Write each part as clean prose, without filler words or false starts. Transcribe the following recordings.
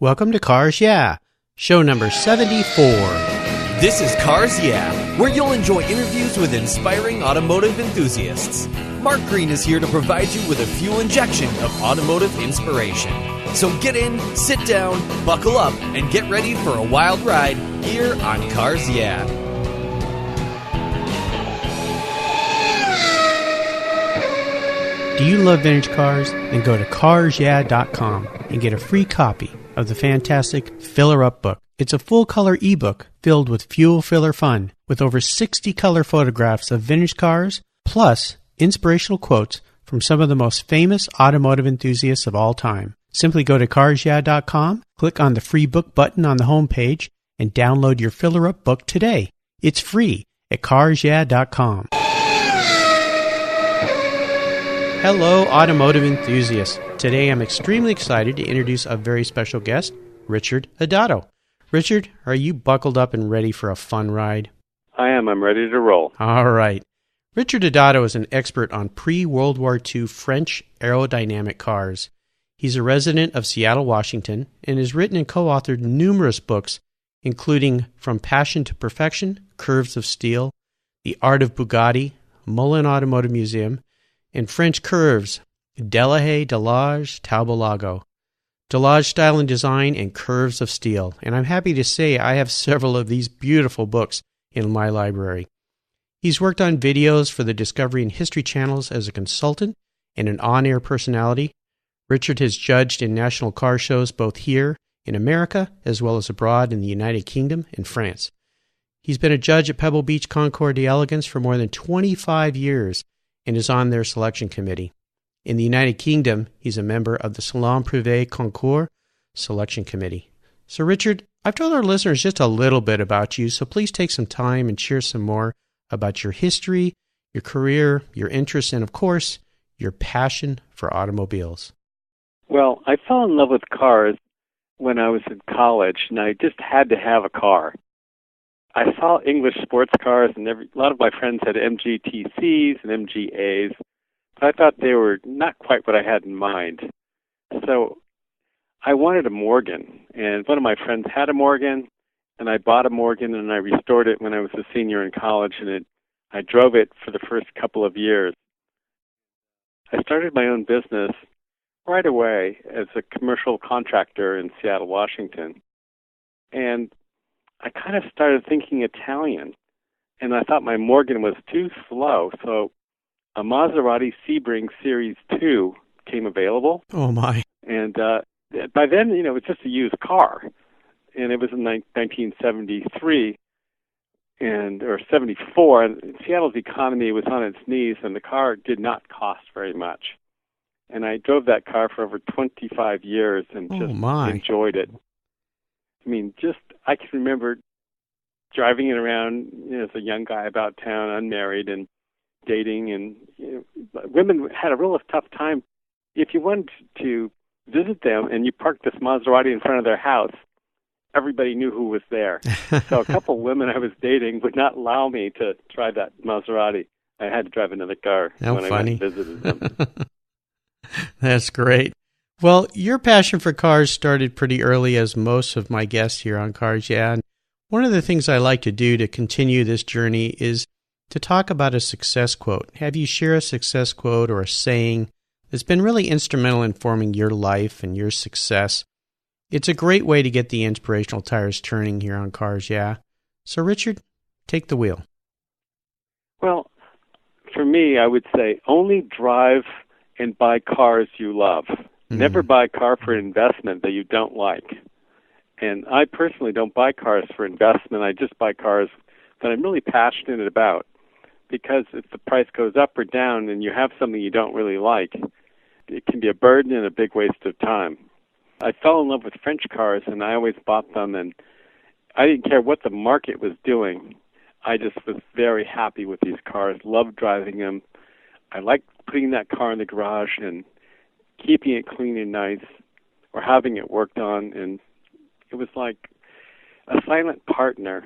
Welcome to Cars Yeah, show number 74. This is Cars Yeah, where you'll enjoy interviews with inspiring automotive enthusiasts. Mark Green is here to provide you with a fuel injection of automotive inspiration. So get in, sit down, buckle up, and get ready for a wild ride here on Cars Yeah. Do you love vintage cars? Then go to carsyeah.com and get a free copy of the fantastic Filler Up book. It's a full-color ebook filled with fuel filler fun, with over 60 color photographs of vintage cars, plus inspirational quotes from some of the most famous automotive enthusiasts of all time. Simply go to carsyeah.com, click on the free book button on the homepage, and download your Filler Up book today. It's free at carsyeah.com. Hello, automotive enthusiasts. Today I'm extremely excited to introduce a very special guest, Richard Adatto. Richard, are you buckled up and ready for a fun ride? I am. I'm ready to roll. All right. Richard Adatto is an expert on pre-World War II French aerodynamic cars. He's a resident of Seattle, Washington, and has written and co-authored numerous books, including From Passion to Perfection, Curves of Steel, The Art of Bugatti, Mullin Automotive Museum, and French Curves, Delahaye, Delage, Talbot-Lago, Delage Style and Design, and Curves of Steel. And I'm happy to say I have several of these beautiful books in my library. He's worked on videos for the Discovery and History channels as a consultant and an on-air personality. Richard has judged in national car shows both here in America as well as abroad in the United Kingdom and France. He's been a judge at Pebble Beach Concours de Elegance for more than 25 years and is on their selection committee. In the United Kingdom, he's a member of the Salon Prive Concours selection committee. So Richard, I've told our listeners just a little bit about you, so please take some time and share some more about your history, your career, your interests, and of course, your passion for automobiles. Well, I fell in love with cars when I was in college, and I just had to have a car. I saw English sports cars, and a lot of my friends had MGTCs and MGAs, but I thought they were not quite what I had in mind. So I wanted a Morgan, and one of my friends had a Morgan, and I bought a Morgan, and I restored it when I was a senior in college, and I drove it for the first couple of years. I started my own business right away as a commercial contractor in Seattle, Washington, and I kind of started thinking Italian, and I thought my Morgan was too slow, so a Maserati Sebring Series 2 came available. Oh, my. And by then, it was just a used car, and it was in 1973 or 74, and Seattle's economy was on its knees, and the car did not cost very much. And I drove that car for over 25 years and just enjoyed it. I mean, I can remember driving it around as a young guy about town, unmarried, and dating. And women had a real tough time. If you wanted to visit them and you parked this Maserati in front of their house, everybody knew who was there. So a couple of women I was dating would not allow me to drive that Maserati. I had to drive another car I went and visited them. That's great. Well, your passion for cars started pretty early, as most of my guests here on Cars Yeah. And one of the things I like to do to continue this journey is to talk about a success quote. Have you share a success quote or a saying that's been really instrumental in forming your life and your success? It's a great way to get the inspirational tires turning here on Cars Yeah. So, Richard, take the wheel. Well, for me, I would say only drive and buy cars you love. Never buy a car for an investment that you don't like. And I personally don't buy cars for investment. I just buy cars that I'm really passionate about. Because if the price goes up or down and you have something you don't really like, it can be a burden and a big waste of time. I fell in love with French cars, and I always bought them, and I didn't care what the market was doing. I just was very happy with these cars, loved driving them. I liked putting that car in the garage and keeping it clean and nice, or having it worked on, and it was like a silent partner.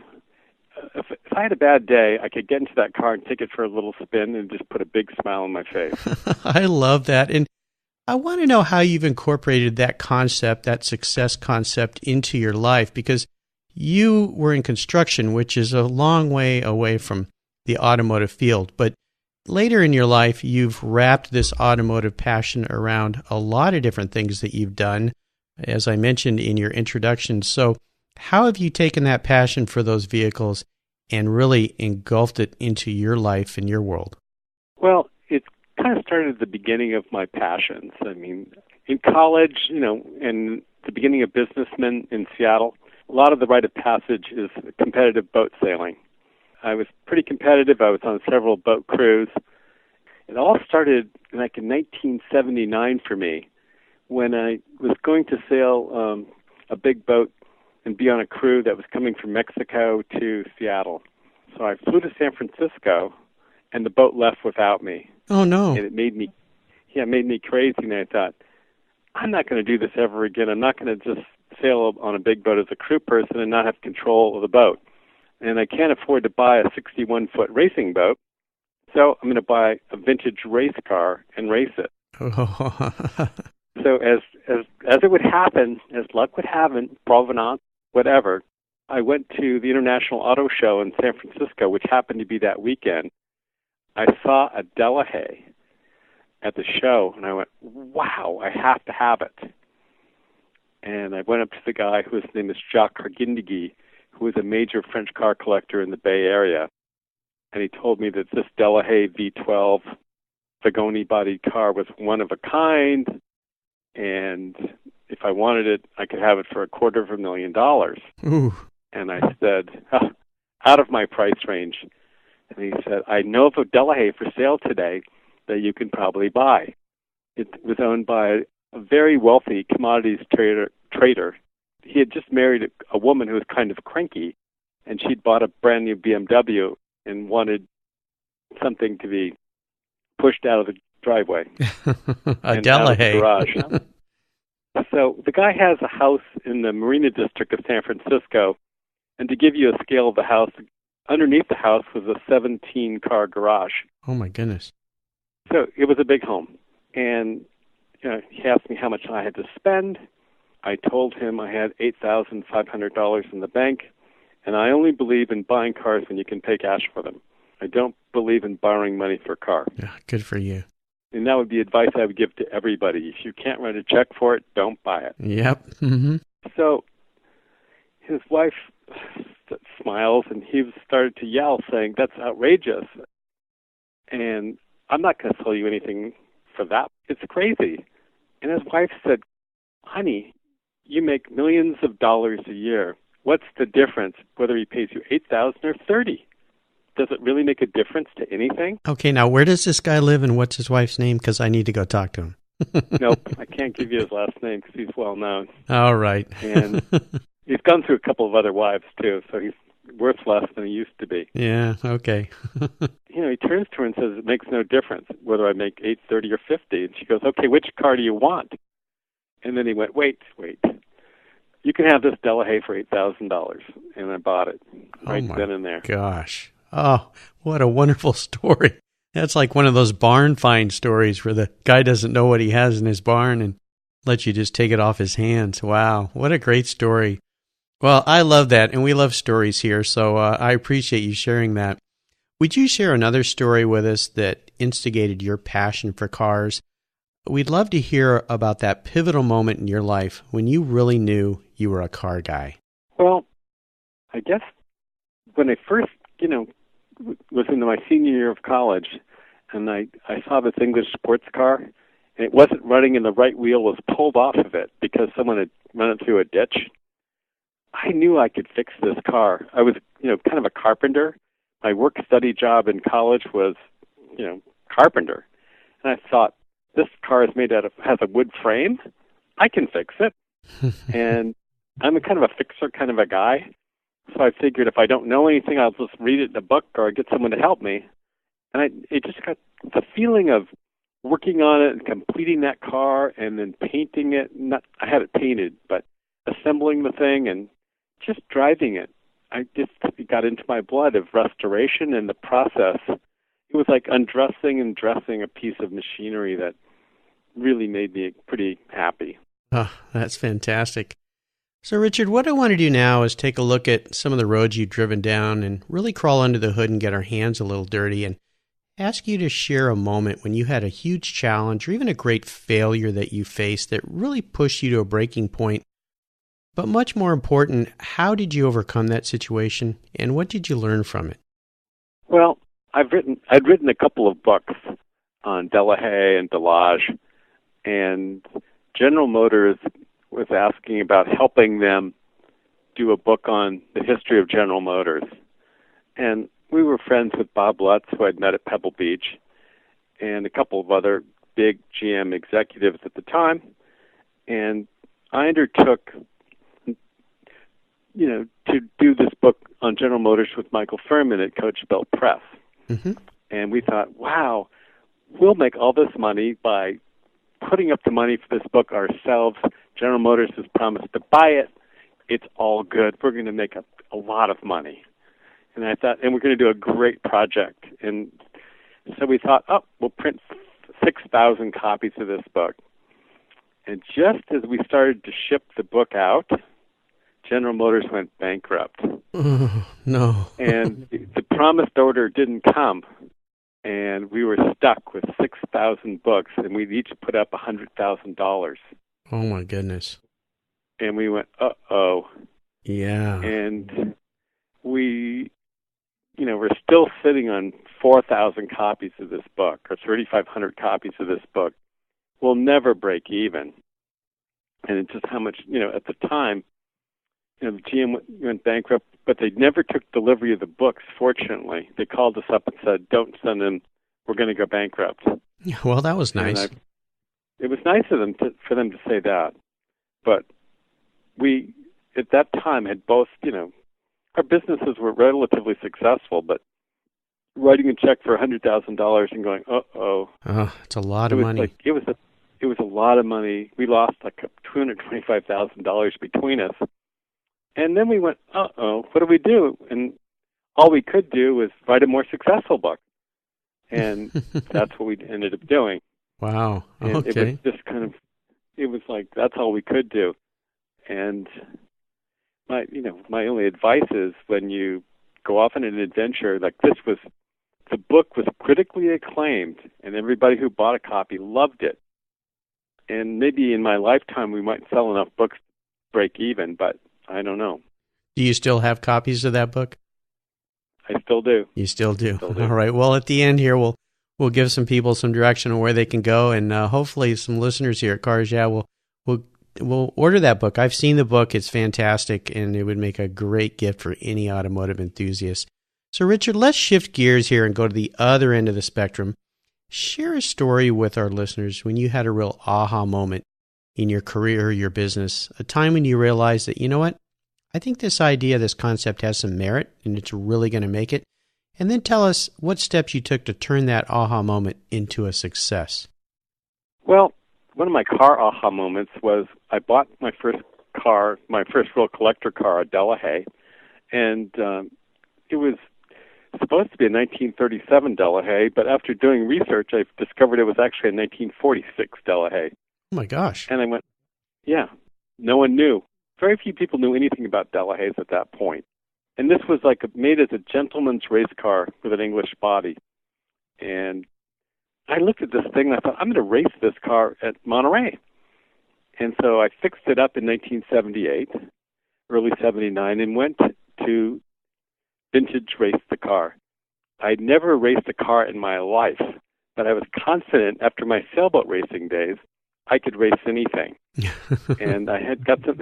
If I had a bad day, I could get into that car and take it for a little spin and just put a big smile on my face. I love that. And I want to know how you've incorporated that concept, that success concept, into your life, because you were in construction, which is a long way away from the automotive field. But later in your life, you've wrapped this automotive passion around a lot of different things that you've done, as I mentioned in your introduction. So how have you taken that passion for those vehicles and really engulfed it into your life and your world? Well, it kind of started at the beginning of my passions. I mean, in college, and the beginning of Businessmen in Seattle, a lot of the rite of passage is competitive boat sailing. I was pretty competitive. I was on several boat crews. It all started like in 1979 for me when I was going to sail a big boat and be on a crew that was coming from Mexico to Seattle. So I flew to San Francisco, and the boat left without me. Oh, no. And it made me crazy, and I thought, I'm not going to do this ever again. I'm not going to just sail on a big boat as a crew person and not have control of the boat. And I can't afford to buy a 61-foot racing boat, so I'm going to buy a vintage race car and race it. So as it would happen, as luck would have it, provenance, whatever, I went to the International Auto Show in San Francisco, which happened to be that weekend. I saw a Delahaye at the show, and I went, wow, I have to have it. And I went up to the guy whose name is Jacques Arguindegui, who was a major French car collector in the Bay Area. And he told me that this Delahaye V12 Vagoni-bodied car was one of a kind, and if I wanted it, I could have it for $250,000. Ooh. And I said, out of my price range. And he said, I know of a Delahaye for sale today that you can probably buy. It was owned by a very wealthy commodities trader. He had just married a woman who was kind of cranky, and she'd bought a brand new BMW and wanted something to be pushed out of the driveway. A Delahaye. Garage. So the guy has a house in the Marina District of San Francisco, and to give you a scale of the house, underneath the house was a 17-car garage. Oh, my goodness. So it was a big home. And he asked me how much I had to spend. I told him I had $8,500 in the bank, and I only believe in buying cars when you can pay cash for them. I don't believe in borrowing money for a car. Yeah, good for you. And that would be advice I would give to everybody. If you can't write a check for it, don't buy it. Yep. Mm-hmm. So his wife smiles, and he started to yell, saying, that's outrageous. And I'm not going to sell you anything for that. It's crazy. And his wife said, honey, you make millions of dollars a year. What's the difference whether he pays you $8,000 or $30,000? Does it really make a difference to anything? Okay, now where does this guy live and what's his wife's name? Because I need to go talk to him. Nope, I can't give you his last name because he's well known. All right. And he's gone through a couple of other wives too, so he's worth less than he used to be. Yeah, okay. He turns to her and says, it makes no difference whether I make $8, $30, or $50. And she goes, okay, which car do you want? And then he went, wait. You can have this Delahaye for $8,000. And I bought it right then and there. Gosh. Oh, what a wonderful story. That's like one of those barn find stories where the guy doesn't know what he has in his barn and lets you just take it off his hands. Wow, what a great story. Well, I love that, and we love stories here, so I appreciate you sharing that. Would you share another story with us that instigated your passion for cars? We'd love to hear about that pivotal moment in your life when you really knew you were a car guy. Well, I guess when I first, was in my senior year of college, and I saw this English sports car, and it wasn't running and the right wheel was pulled off of it because someone had run it through a ditch. I knew I could fix this car. I was, kind of a carpenter. My work-study job in college was, carpenter. And I thought, this car is has a wood frame. I can fix it. And I'm a kind of a fixer kind of a guy. So I figured if I don't know anything, I'll just read it in a book or get someone to help me. And it just got the feeling of working on it and completing that car and then painting it. I had it painted, but assembling the thing and just driving it. It got into my blood of restoration and the process. It was like undressing and dressing a piece of machinery that really made me pretty happy. Oh, that's fantastic. So, Richard, what I want to do now is take a look at some of the roads you've driven down and really crawl under the hood and get our hands a little dirty and ask you to share a moment when you had a huge challenge or even a great failure that you faced that really pushed you to a breaking point. But much more important, how did you overcome that situation and what did you learn from it? Well, I'd written a couple of books on Delahaye and Delage, and General Motors was asking about helping them do a book on the history of General Motors. And we were friends with Bob Lutz, who I'd met at Pebble Beach, and a couple of other big GM executives at the time. And I undertook, to do this book on General Motors with Michael Furman at Coach Bell Press. Mm-hmm. And we thought, wow, we'll make all this money by putting up the money for this book ourselves. General Motors has promised to buy it. It's all good. We're going to make a lot of money. And I thought, and we're going to do a great project. And so we thought, we'll print 6,000 copies of this book. And just as we started to ship the book out, General Motors went bankrupt. Oh, no. And the promised order didn't come. And we were stuck with 6,000 books, and we'd each put up $100,000. Oh, my goodness. And we went, uh-oh. Yeah. And we're still sitting on 4,000 copies of this book, or 3,500 copies of this book. We'll never break even. And it's just how much, at the time, the GM went bankrupt, but they never took delivery of the books, fortunately. They called us up and said, don't send them, we're going to go bankrupt. Yeah, well, that was nice. It was nice of them for them to say that. But we, at that time, had both, our businesses were relatively successful, but writing a check for $100,000 and going, uh-oh. Oh, it's a lot of money. It was a lot of money. We lost like $225,000 between us. And then we went, uh-oh, what do we do? And all we could do was write a more successful book. And that's what we ended up doing. Wow. And okay. It was like, that's all we could do. And my only advice is when you go off on an adventure like this the book was critically acclaimed, and everybody who bought a copy loved it. And maybe in my lifetime we might sell enough books to break even, but I don't know. Do you still have copies of that book? I still do. You still do. All right. Well, at the end here, we'll give some people some direction on where they can go, and hopefully some listeners here at Cars Yeah will order that book. I've seen the book. It's fantastic, and it would make a great gift for any automotive enthusiast. So, Richard, let's shift gears here and go to the other end of the spectrum. Share a story with our listeners when you had a real aha moment in your career or your business, a time when you realized that, you know what, I think this idea, this concept has some merit and it's really going to make it. And then tell us what steps you took to turn that aha moment into a success. Well, one of my car aha moments was I bought my first real collector car, a Delahaye, and it was supposed to be a 1937 Delahaye, but after doing research, I discovered it was actually a 1946 Delahaye. Oh, my gosh. And I went, yeah, no one knew. Very few people knew anything about Delahayes at that point. And this was made as a gentleman's race car with an English body. And I looked at this thing and I thought, I'm going to race this car at Monterey. And so I fixed it up in 1978, early 79, and went to Vintage Race the car. I'd never raced a car in my life, but I was confident after my sailboat racing days I could race anything. And I had got some,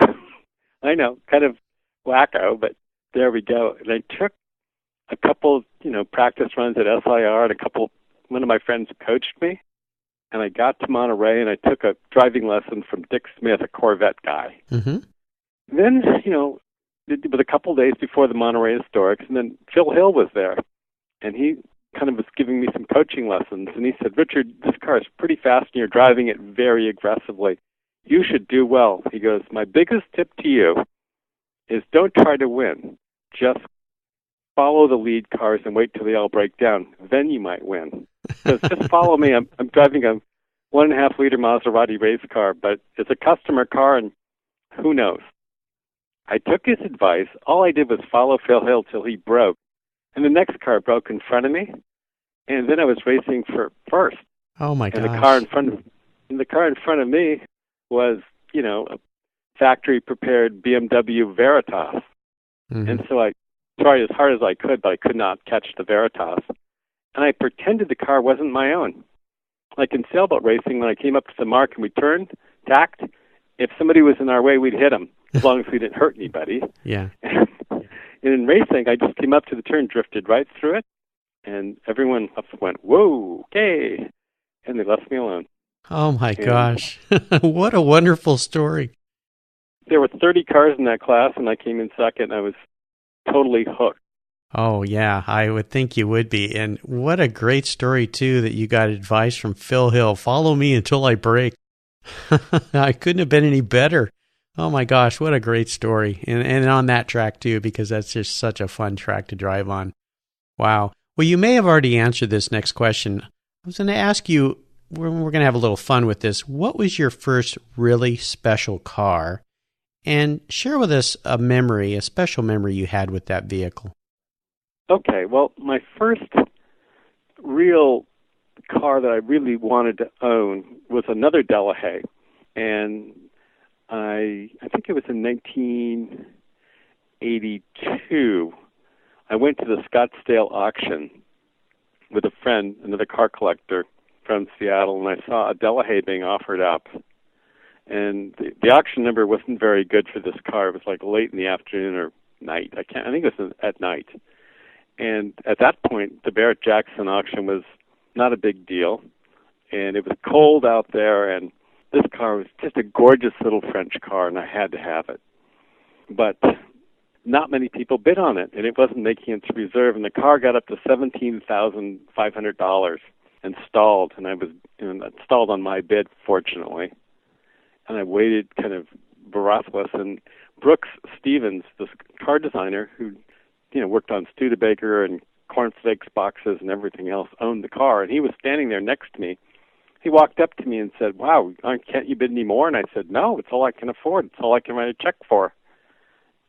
I know, kind of wacko, but there we go. And I took a couple, practice runs at SIR, and one of my friends coached me, and I got to Monterey, and I took a driving lesson from Dick Smith, a Corvette guy. Mm-hmm. Then, it was a couple days before the Monterey Historics, and then Phil Hill was there, and he kind of was giving me some coaching lessons, and he said, Richard, this car is pretty fast, and you're driving it very aggressively. You should do well. He goes, my biggest tip to you is don't try to win. Just follow the lead cars and wait till they all break down. Then you might win. Because just follow me. I'm driving a 1.5-liter Maserati race car, but it's a customer car, and who knows? I took his advice. All I did was follow Phil Hill till he broke, and the next car broke in front of me, and then I was racing for first. Oh my and gosh! The car in front of me was, a factory-prepared BMW Veritas, and so I tried as hard as I could, but I could not catch the Veritas, and I pretended the car wasn't my own. Like in sailboat racing, when I came up to the mark and we turned, tacked, if somebody was in our way, we'd hit them, as long as we didn't hurt anybody. Yeah. And in racing, I just came up to the turn, drifted right through it, and everyone went, whoa, okay, and they left me alone. Oh my gosh. What a wonderful story. There were 30 cars in that class, and I came in second, and I was totally hooked. Oh, yeah, I would think you would be. And what a great story, too, that you got advice from Phil Hill. Follow me until I break. I couldn't have been any better. Oh, my gosh, what a great story. And on that track, too, because that's just such a fun track to drive on. Wow. Well, you may have already answered this next question. I was going to ask you, we're going to have a little fun with this. What was your first really special car? And share with us a special memory you had with that vehicle. Okay, well, my first real car that I really wanted to own was another Delahaye, and I think it was in 1982. I went to the Scottsdale auction with a friend, another car collector from Seattle, and I saw a Delahaye being offered up. And the auction number wasn't very good for this car. It was like late in the afternoon or night. I think it was at night. And at that point, the Barrett-Jackson auction was not a big deal. And it was cold out there, and this car was just a gorgeous little French car, and I had to have it. But not many people bid on it, and it wasn't making its reserve. And the car got up to $17,500 and stalled, and I was stalled on my bid, fortunately. And I waited kind of breathless. And Brooks Stevens, this car designer who, worked on Studebaker and cornflakes boxes and everything else, owned the car. And he was standing there next to me. He walked up to me and said, wow, can't you bid any more? And I said, no, it's all I can afford. It's all I can write a check for.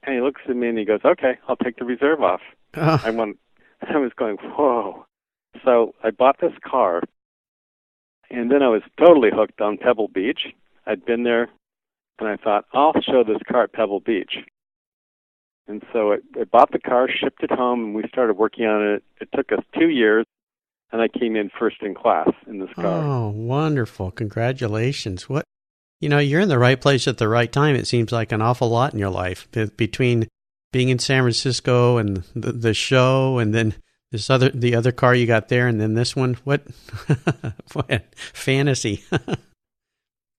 And he looks at me and he goes, okay, I'll take the reserve off. I was going, whoa. So I bought this car, and then I was totally hooked on Pebble Beach. I'd been there, and I thought, I'll show this car at Pebble Beach. And so I bought the car, shipped it home, and we started working on it. It took us 2 years, and I came in first in class in this car. Oh, wonderful. Congratulations. You're in the right place at the right time. It seems like an awful lot in your life, between being in San Francisco and the show, and then the other car you got there, and then this one. What fantasy.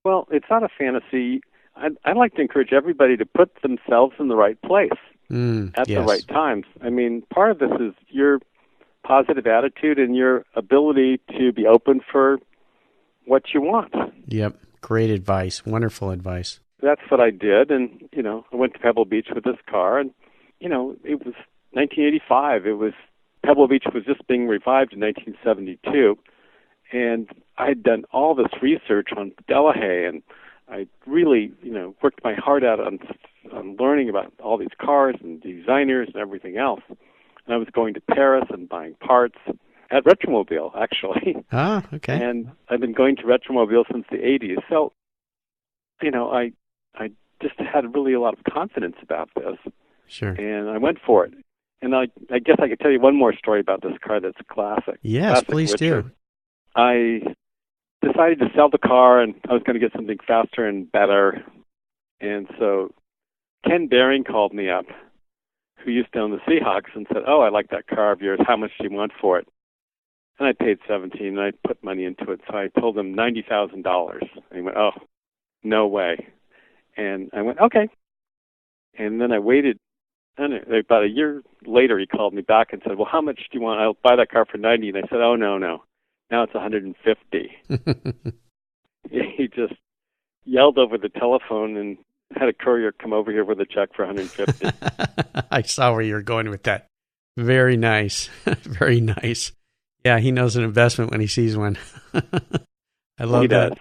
Well, it's not a fantasy. I'd like to encourage everybody to put themselves in the right place at the right times. I mean, part of this is your positive attitude and your ability to be open for what you want. Yep. Great advice. Wonderful advice. That's what I did. And, I went to Pebble Beach with this car. And, it was 1985. Pebble Beach was just being revived in 1972. And I had done all this research on Delahaye, and I really, worked my heart out on learning about all these cars and designers and everything else. And I was going to Paris and buying parts at Retromobile, actually. Ah, okay. And I've been going to Retromobile since the 80s. So, I just had really a lot of confidence about this. Sure. And I went for it. And I guess I could tell you one more story about this car that's classic. Yes, classic please Richard. do. I decided to sell the car, and I was going to get something faster and better. And so Ken Baring called me up, who used to own the Seahawks, and said, I like that car of yours. How much do you want for it? And I paid $17,000, and I put money into it. So I told him $90,000. And he went, oh, no way. And I went, okay. And then I waited. And about a year later, he called me back and said, well, how much do you want? I'll buy that car for $90,000. And I said, oh, no. Now it's $150,000. He just yelled over the telephone and had a courier come over here with a check for $150,000. I saw where you were going with that. Very nice. Very nice. Yeah, he knows an investment when he sees one. I love He that. does.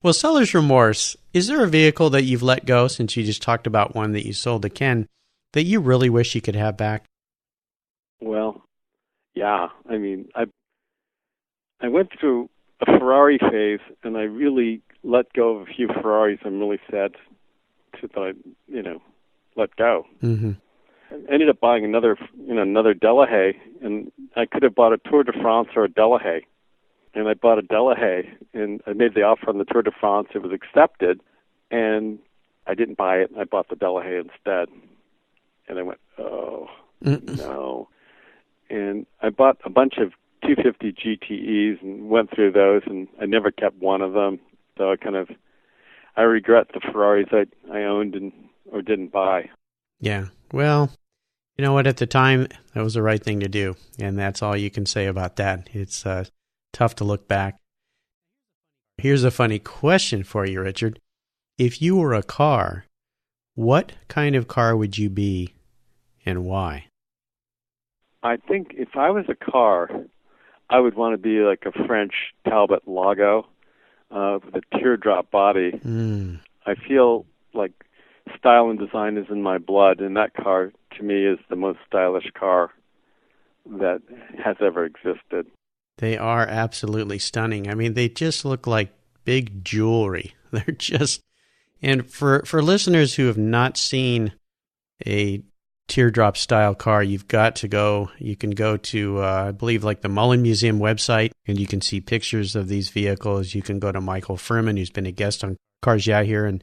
Well, seller's remorse. Is there a vehicle that you've let go, since you just talked about one that you sold to Ken, that you really wish you could have back? Well, yeah. I mean, I went through a Ferrari phase, and I really let go of a few Ferraris. I'm really sad to let go. Mm-hmm. I ended up buying another Delahaye, and I could have bought a Tour de France or a Delahaye. And I bought a Delahaye, and I made the offer on the Tour de France. It was accepted, and I didn't buy it. I bought the Delahaye instead. And I went, oh, no. And I bought a bunch of 250 GTEs and went through those, and I never kept one of them. So I regret the Ferraris I owned or didn't buy. Yeah. Well, you know what? At the time, that was the right thing to do. And that's all you can say about that. It's tough to look back. Here's a funny question for you, Richard. If you were a car, what kind of car would you be and why? I think if I was a car, I would want to be like a French Talbot-Lago with a teardrop body. I feel like style and design is in my blood, and that car, to me, is the most stylish car that has ever existed. They are absolutely stunning. I mean, they just look like big jewelry. They're just, and for listeners who have not seen a teardrop style car, you've got to go. You can go to, I believe, like the Mullin Museum website, and you can see pictures of these vehicles. You can go to Michael Furman, who's been a guest on Cars Yeah! Here, and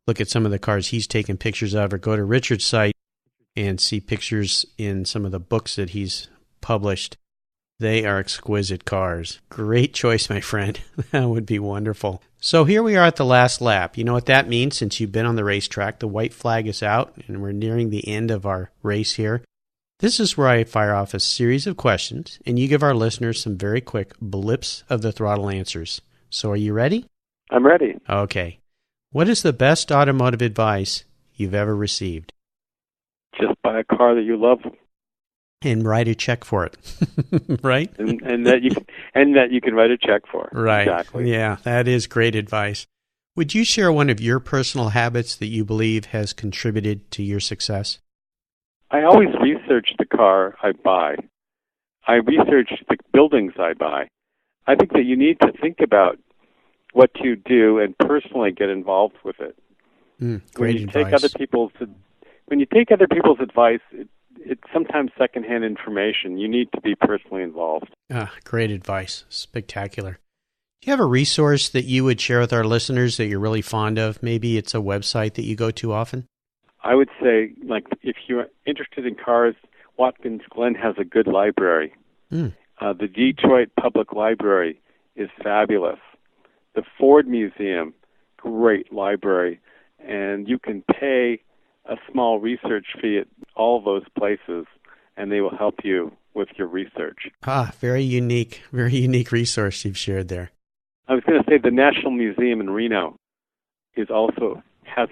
look at some of the cars he's taken pictures of, or go to Richard's site and see pictures in some of the books that he's published. They are exquisite cars. Great choice, my friend. That would be wonderful. So here we are at the last lap. You know what that means since you've been on the racetrack. The white flag is out, and we're nearing the end of our race here. This is where I fire off a series of questions, and you give our listeners some very quick blips of the throttle answers. So are you ready? I'm ready. Okay. What is the best automotive advice you've ever received? Just buy a car that you love. And write a check for it, right? and that you can write a check for. Right. Exactly. Yeah, that is great advice. Would you share one of your personal habits that you believe has contributed to your success? I always research the car I buy. I research the buildings I buy. I think that you need to think about what you do and personally get involved with it. Great advice. When you take other people's advice, it's sometimes secondhand information. You need to be personally involved. Great advice. Spectacular. Do you have a resource that you would share with our listeners that you're really fond of? Maybe it's a website that you go to often? I would say, like, if you're interested in cars, Watkins Glen has a good library. The Detroit Public Library is fabulous. The Ford Museum, great library. And you can pay a small research fee at all those places, and they will help you with your research. Very unique resource you've shared there. I was going to say the National Museum in Reno has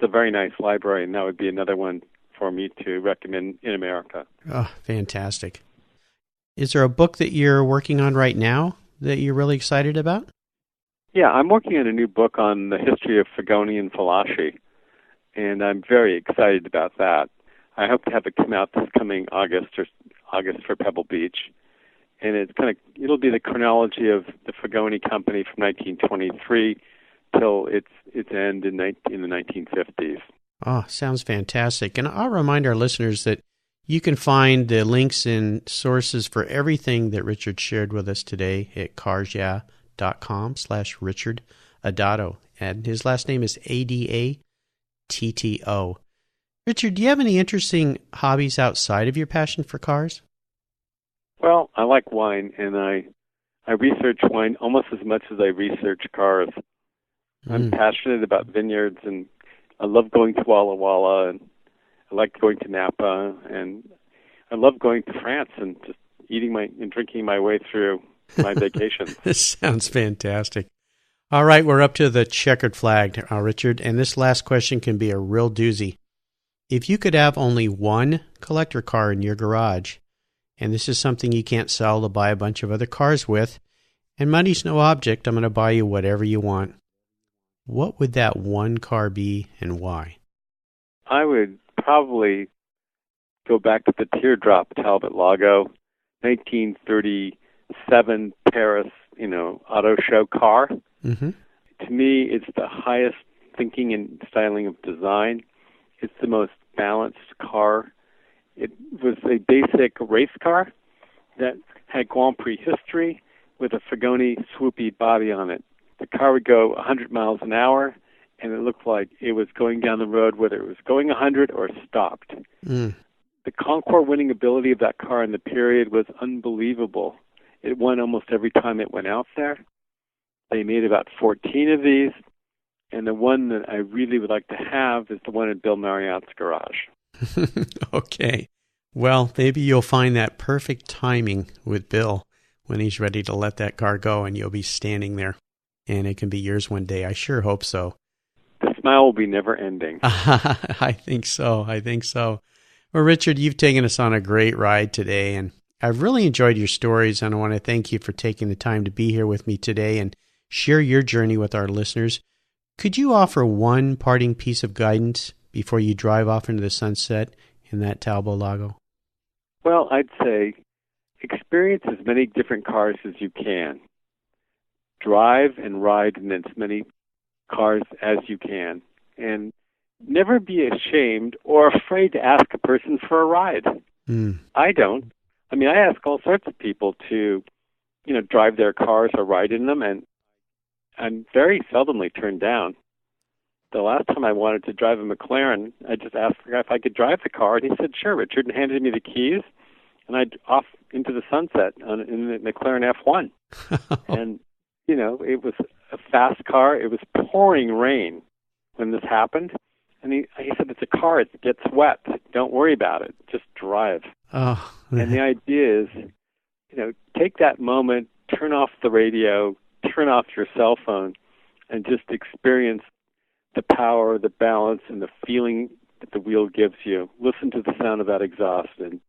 a very nice library, and that would be another one for me to recommend in America. Oh, fantastic. Is there a book that you're working on right now that you're really excited about? Yeah, I'm working on a new book on the history of Fagoni and Falaschi, and I'm very excited about that. I hope to have it come out this coming August for Pebble Beach, and it'll be the chronology of the Fagoni Company from 1923 till its end in the 1950s. Oh, sounds fantastic. And I'll remind our listeners that you can find the links and sources for everything that Richard shared with us today at carsyeah.com/Richard Adatto. And his last name is Adatto. Richard, do you have any interesting hobbies outside of your passion for cars? Well, I like wine, and I research wine almost as much as I research cars. I'm passionate about vineyards, and I love going to Walla Walla, and I like going to Napa, and I love going to France and just eating and drinking my way through my vacations. This sounds fantastic. All right, we're up to the checkered flag, Richard, and this last question can be a real doozy. If you could have only one collector car in your garage, and this is something you can't sell to buy a bunch of other cars with, and money's no object, I'm going to buy you whatever you want. What would that one car be and why? I would probably go back to the teardrop Talbot-Lago, 1937 Paris, auto show car. Mm-hmm. To me, it's the highest thinking and styling of design. It's the most balanced car. It was a basic race car that had Grand Prix history with a Fagoni swoopy body on it. The car would go 100 miles an hour, and it looked like it was going down the road, whether it was going 100 or stopped. Mm. The Concours winning ability of that car in the period was unbelievable. It won almost every time it went out there. They made about 14 of these, and the one that I really would like to have is the one in Bill Marriott's garage. Okay. Well, maybe you'll find that perfect timing with Bill when he's ready to let that car go, and you'll be standing there, and it can be yours one day. I sure hope so. The smile will be never ending. I think so. Well, Richard, you've taken us on a great ride today, and I've really enjoyed your stories, and I want to thank you for taking the time to be here with me today and share your journey with our listeners. Could you offer one parting piece of guidance before you drive off into the sunset in that Talbot-Lago? Well, I'd say experience as many different cars as you can. Drive and ride in as many cars as you can. And never be ashamed or afraid to ask a person for a ride. Mm. I don't. I mean, I ask all sorts of people to, drive their cars or ride in them, and I'm very seldomly turned down. The last time I wanted to drive a McLaren, I just asked the guy if I could drive the car, and he said, sure, Richard, and handed me the keys, and I'd off into the sunset in the McLaren F1. And, it was a fast car. It was pouring rain when this happened. And he said, it's a car. It gets wet. Don't worry about it. Just drive. Oh. And the idea is, take that moment, turn off the radio, turn off your cell phone, and just experience the power, the balance, and the feeling that the wheel gives you. Listen to the sound of that exhaust and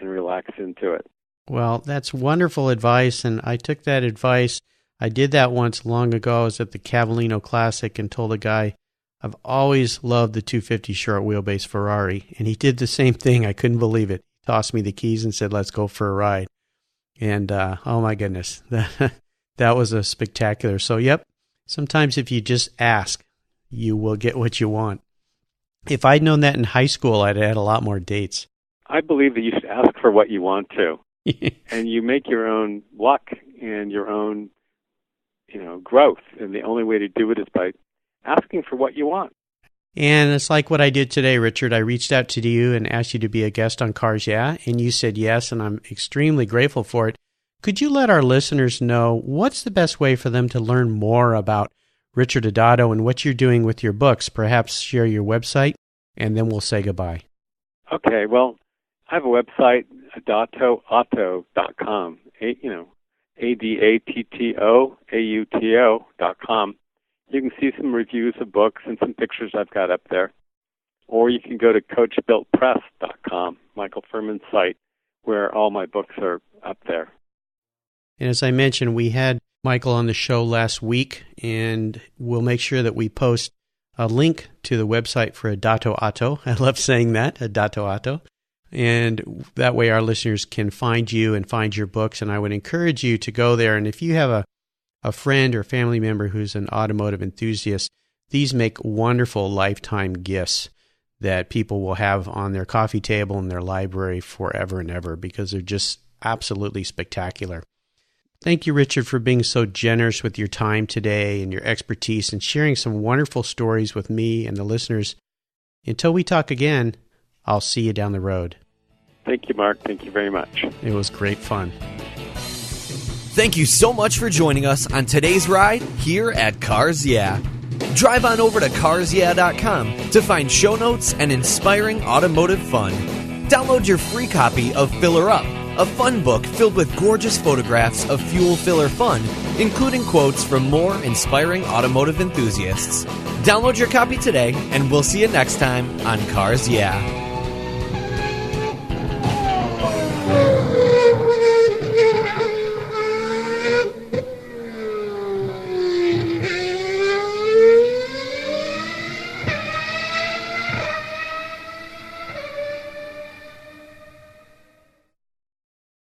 relax into it. Well, that's wonderful advice, and I took that advice. I did that once long ago. I was at the Cavallino Classic and told a guy, I've always loved the 250 short wheelbase Ferrari, and he did the same thing. I couldn't believe it. He tossed me the keys and said, let's go for a ride. And, oh my goodness, that was a spectacular. So, yep, sometimes if you just ask, you will get what you want. If I'd known that in high school, I'd had a lot more dates. I believe that you should ask for what you want to. And you make your own luck and your own, growth. And the only way to do it is by asking for what you want. And it's like what I did today, Richard. I reached out to you and asked you to be a guest on Cars Yeah, and you said yes, and I'm extremely grateful for it. Could you let our listeners know what's the best way for them to learn more about Richard Adatto and what you're doing with your books? Perhaps share your website, and then we'll say goodbye. Okay, well, I have a website, adattoauto.com, adattoauto.com. You can see some reviews of books and some pictures I've got up there. Or you can go to coachbuiltpress.com, Michael Furman's site, where all my books are up there. And as I mentioned, we had Michael on the show last week, and we'll make sure that we post a link to the website for Adatto Auto. I love saying that, Adatto Auto. And that way our listeners can find you and find your books. And I would encourage you to go there. And if you have a friend or family member who's an automotive enthusiast, these make wonderful lifetime gifts that people will have on their coffee table in their library forever and ever because they're just absolutely spectacular. Thank you, Richard, for being so generous with your time today and your expertise and sharing some wonderful stories with me and the listeners. Until we talk again, I'll see you down the road. Thank you, Mark. Thank you very much. It was great fun. Thank you so much for joining us on today's ride here at Cars Yeah. Drive on over to carsyeah.com to find show notes and inspiring automotive fun. Download your free copy of Filler Up, a fun book filled with gorgeous photographs of fuel filler fun, including quotes from more inspiring automotive enthusiasts. Download your copy today, and we'll see you next time on Cars Yeah.